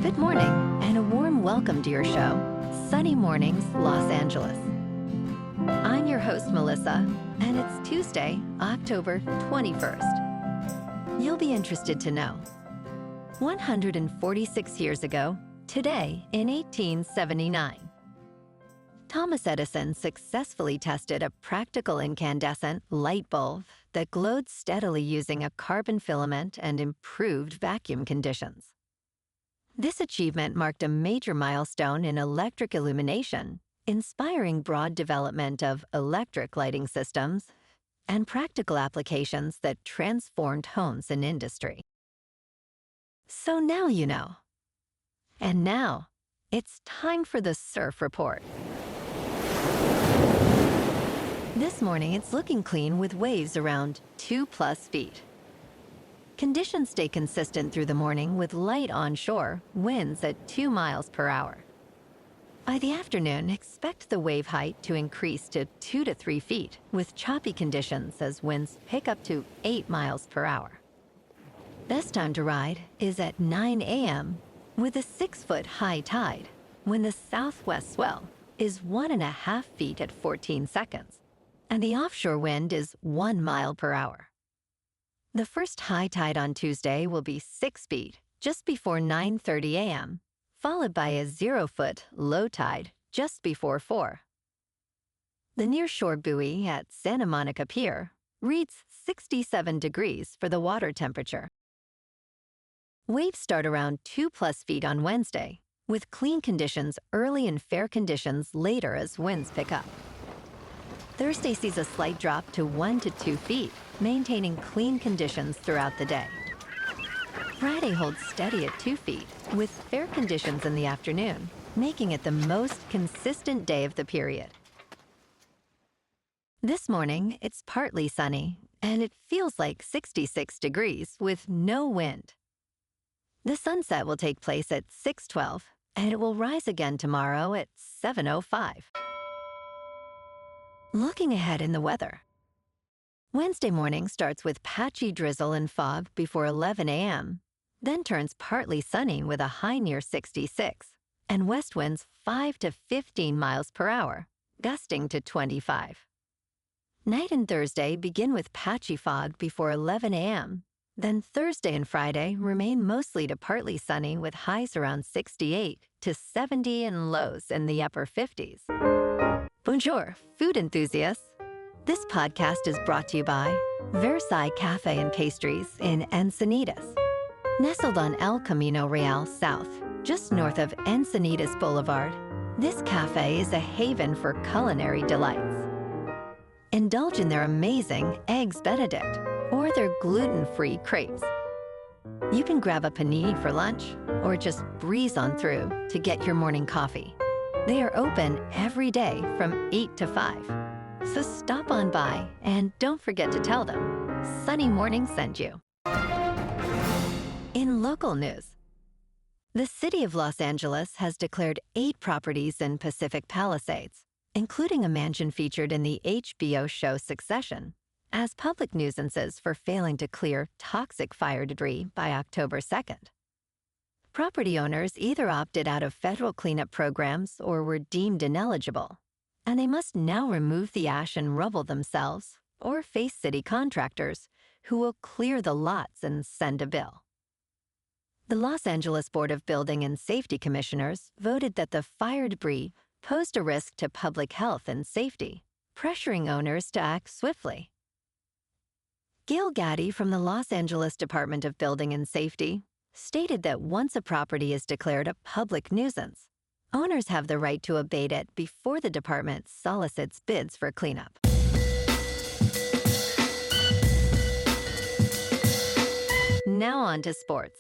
Good morning, and a warm welcome to your show, Sunny Mornings, Los Angeles. I'm your host, Melissa, and it's Tuesday, October 21st. You'll be interested to know, 146 years ago, today in 1879, Thomas Edison successfully tested a practical incandescent light bulb that glowed steadily using a carbon filament and improved vacuum conditions. This achievement marked a major milestone in electric illumination, inspiring broad development of electric lighting systems and practical applications that transformed homes and industry. So now you know. And now, it's time for the Surf Report. This morning, it's looking clean with waves around 2+ feet. Conditions stay consistent through the morning with light onshore, winds at 2 miles per hour. By the afternoon, expect the wave height to increase to 2 to 3 feet with choppy conditions as winds pick up to 8 miles per hour. Best time to ride is at 9 a.m. with a 6-foot high tide when the southwest swell is 1.5 feet at 14 seconds and the offshore wind is 1 mile per hour. The first high tide on Tuesday will be 6 feet just before 9:30 a.m., followed by a 0-foot low tide just before 4. The nearshore buoy at Santa Monica Pier reads 67 degrees for the water temperature. Waves start around 2+ feet on Wednesday, with clean conditions early and fair conditions later as winds pick up. Thursday sees a slight drop to 1 to 2 feet, maintaining clean conditions throughout the day. Friday holds steady at 2 feet, with fair conditions in the afternoon, making it the most consistent day of the period. This morning, it's partly sunny, and it feels like 66 degrees with no wind. The sunset will take place at 6:12, and it will rise again tomorrow at 7:05. Looking ahead in the weather. Wednesday morning starts with patchy drizzle and fog before 11 a.m., then turns partly sunny with a high near 66, and west winds 5 to 15 miles per hour, gusting to 25. Night and Thursday begin with patchy fog before 11 a.m., then Thursday and Friday remain mostly to partly sunny with highs around 68 to 70 and lows in the upper 50s. Bonjour, food enthusiasts. This podcast is brought to you by Versailles Cafe and Pastries in Encinitas. Nestled on El Camino Real South, just north of Encinitas Boulevard, this cafe is a haven for culinary delights. Indulge in their amazing Eggs Benedict or their gluten-free crepes. You can grab a panini for lunch or just breeze on through to get your morning coffee. They are open every day from 8 to 5. So stop on by and don't forget to tell them Sunny Morning sent you. In local news, the city of Los Angeles has declared 8 properties in Pacific Palisades, including a mansion featured in the HBO show Succession, as public nuisances for failing to clear toxic fire debris by October 2nd. Property owners either opted out of federal cleanup programs or were deemed ineligible, and they must now remove the ash and rubble themselves or face city contractors who will clear the lots and send a bill. The Los Angeles Board of Building and Safety Commissioners voted that the fire debris posed a risk to public health and safety, pressuring owners to act swiftly. Gail Gaddy from the Los Angeles Department of Building and Safety stated that once a property is declared a public nuisance, owners have the right to abate it before the department solicits bids for cleanup. Now on to sports.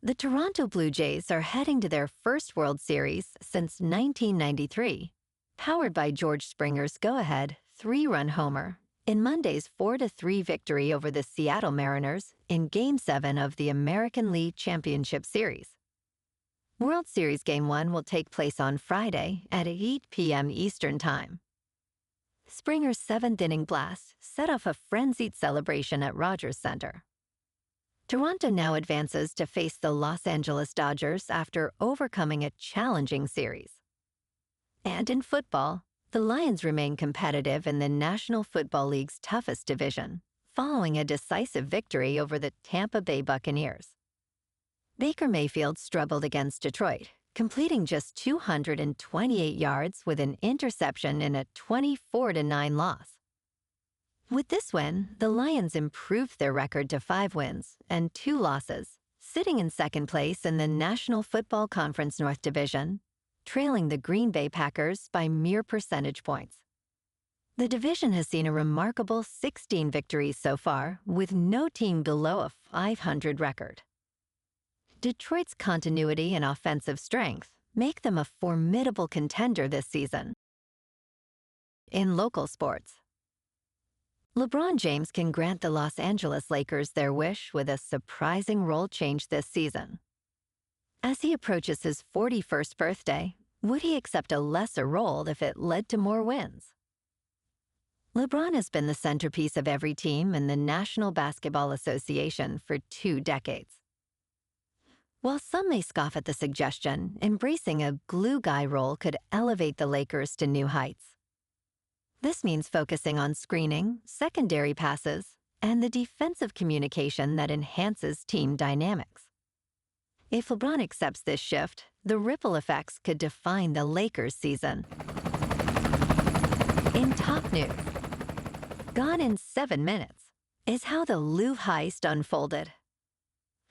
The Toronto Blue Jays are heading to their first World Series since 1993, powered by George Springer's go-ahead 3-run homer in Monday's 4-3 victory over the Seattle Mariners in Game 7 of the American League Championship Series. World Series Game 1 will take place on Friday at 8 p.m. Eastern Time. Springer's 7th-inning blast set off a frenzied celebration at Rogers Center. Toronto now advances to face the Los Angeles Dodgers after overcoming a challenging series. And in football, the Lions remain competitive in the National Football League's toughest division, following a decisive victory over the Tampa Bay Buccaneers. Baker Mayfield struggled against Detroit, completing just 228 yards with an interception in a 24-9 loss. With this win, the Lions improved their record to 5 wins and 2 losses, sitting in second place in the National Football Conference North Division, trailing the Green Bay Packers by mere percentage points. The division has seen a remarkable 16 victories so far, with no team below a 500 record. Detroit's continuity and offensive strength make them a formidable contender this season. In local sports, LeBron James can grant the Los Angeles Lakers their wish with a surprising role change this season. As he approaches his 41st birthday, would he accept a lesser role if it led to more wins? LeBron has been the centerpiece of every team in the National Basketball Association for 2 decades. While some may scoff at the suggestion, embracing a glue guy role could elevate the Lakers to new heights. This means focusing on screening, secondary passes, and the defensive communication that enhances team dynamics. If LeBron accepts this shift, the ripple effects could define the Lakers' season. In top news, gone in 7 minutes, is how the Louvre Heist unfolded.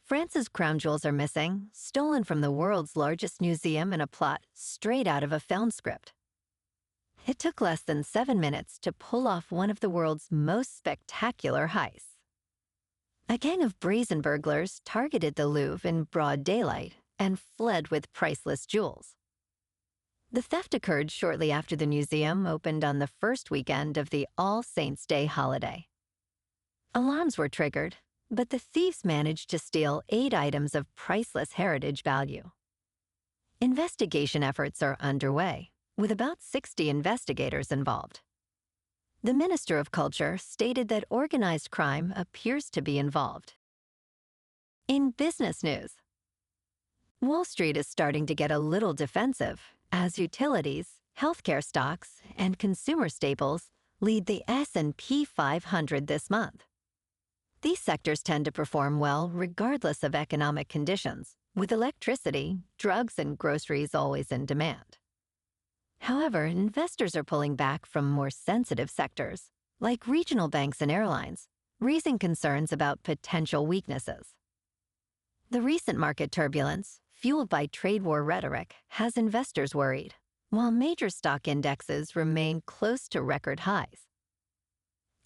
France's crown jewels are missing, stolen from the world's largest museum in a plot straight out of a film script. It took less than 7 minutes to pull off one of the world's most spectacular heists. A gang of brazen burglars targeted the Louvre in broad daylight and fled with priceless jewels. The theft occurred shortly after the museum opened on the first weekend of the All Saints' Day holiday. Alarms were triggered, but the thieves managed to steal 8 items of priceless heritage value. Investigation efforts are underway, with about 60 investigators involved. The Minister of Culture stated that organized crime appears to be involved. In business news, Wall Street is starting to get a little defensive as utilities, healthcare stocks, and consumer staples lead the S&P 500 this month. These sectors tend to perform well regardless of economic conditions, with electricity, drugs, and groceries always in demand. However, investors are pulling back from more sensitive sectors, like regional banks and airlines, raising concerns about potential weaknesses. The recent market turbulence, fueled by trade war rhetoric, has investors worried, while major stock indexes remain close to record highs.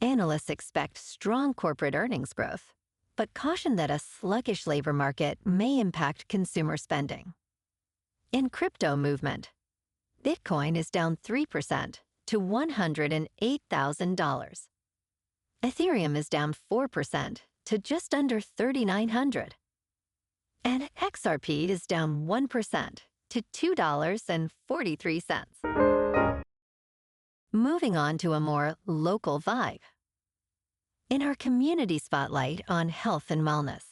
Analysts expect strong corporate earnings growth, but caution that a sluggish labor market may impact consumer spending. In crypto movement, Bitcoin is down 3% to $108,000. Ethereum is down 4% to just under $3,900. And XRP is down 1% to $2.43. Moving on to a more local vibe. In our community spotlight on health and wellness,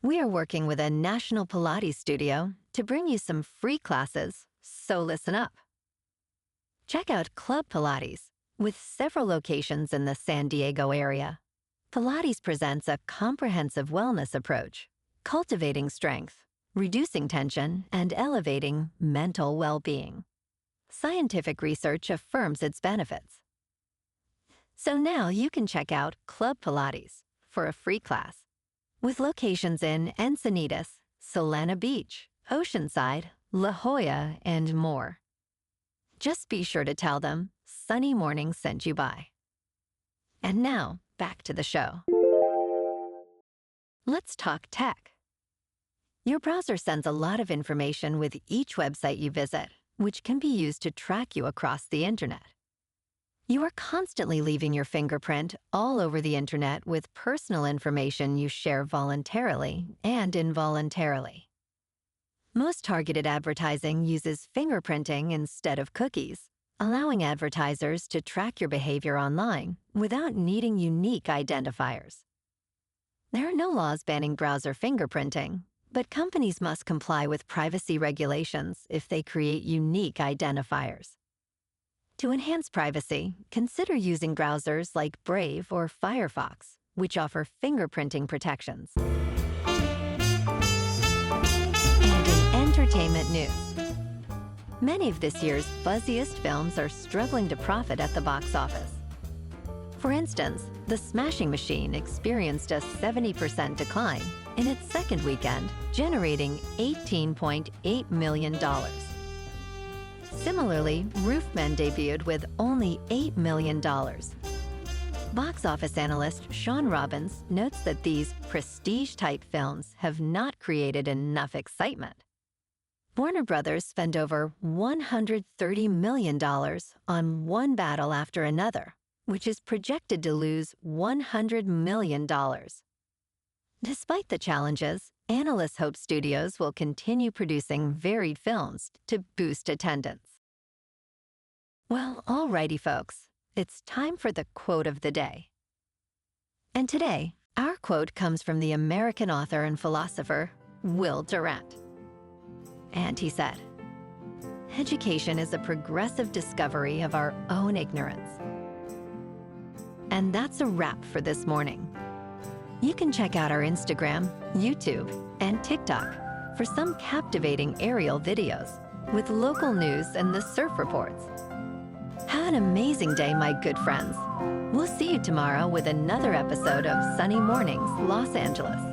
we are working with a national Pilates studio to bring you some free classes, so listen up. Check out Club Pilates, with several locations in the San Diego area. Pilates presents a comprehensive wellness approach, cultivating strength, reducing tension, and elevating mental well-being. Scientific research affirms its benefits. So now you can check out Club Pilates for a free class, with locations in Encinitas, Solana Beach, Oceanside, La Jolla, and more. Just be sure to tell them Sunny Morning sent you by. And now, back to the show. Let's talk tech. Your browser sends a lot of information with each website you visit, which can be used to track you across the internet. You are constantly leaving your fingerprint all over the internet with personal information you share voluntarily and involuntarily. Most targeted advertising uses fingerprinting instead of cookies, allowing advertisers to track your behavior online without needing unique identifiers. There are no laws banning browser fingerprinting, but companies must comply with privacy regulations if they create unique identifiers. To enhance privacy, consider using browsers like Brave or Firefox, which offer fingerprinting protections. And in entertainment news, many of this year's buzziest films are struggling to profit at the box office. For instance, The Smashing Machine experienced a 70% decline in its second weekend, generating $18.8 million. Similarly, Roofman debuted with only $8 million. Box office analyst Sean Robbins notes that these prestige-type films have not created enough excitement. Warner Brothers spent over $130 million on one battle after another, which is projected to lose $100 million. Despite the challenges, analysts hope studios will continue producing varied films to boost attendance. Well, alrighty, folks, it's time for the quote of the day. And today, our quote comes from the American author and philosopher Will Durant. And he said, "Education is a progressive discovery of our own ignorance." And that's a wrap for this morning. You can check out our Instagram, YouTube, and TikTok for some captivating aerial videos with local news and the surf reports. Have an amazing day, my good friends. We'll see you tomorrow with another episode of Sunny Mornings, Los Angeles.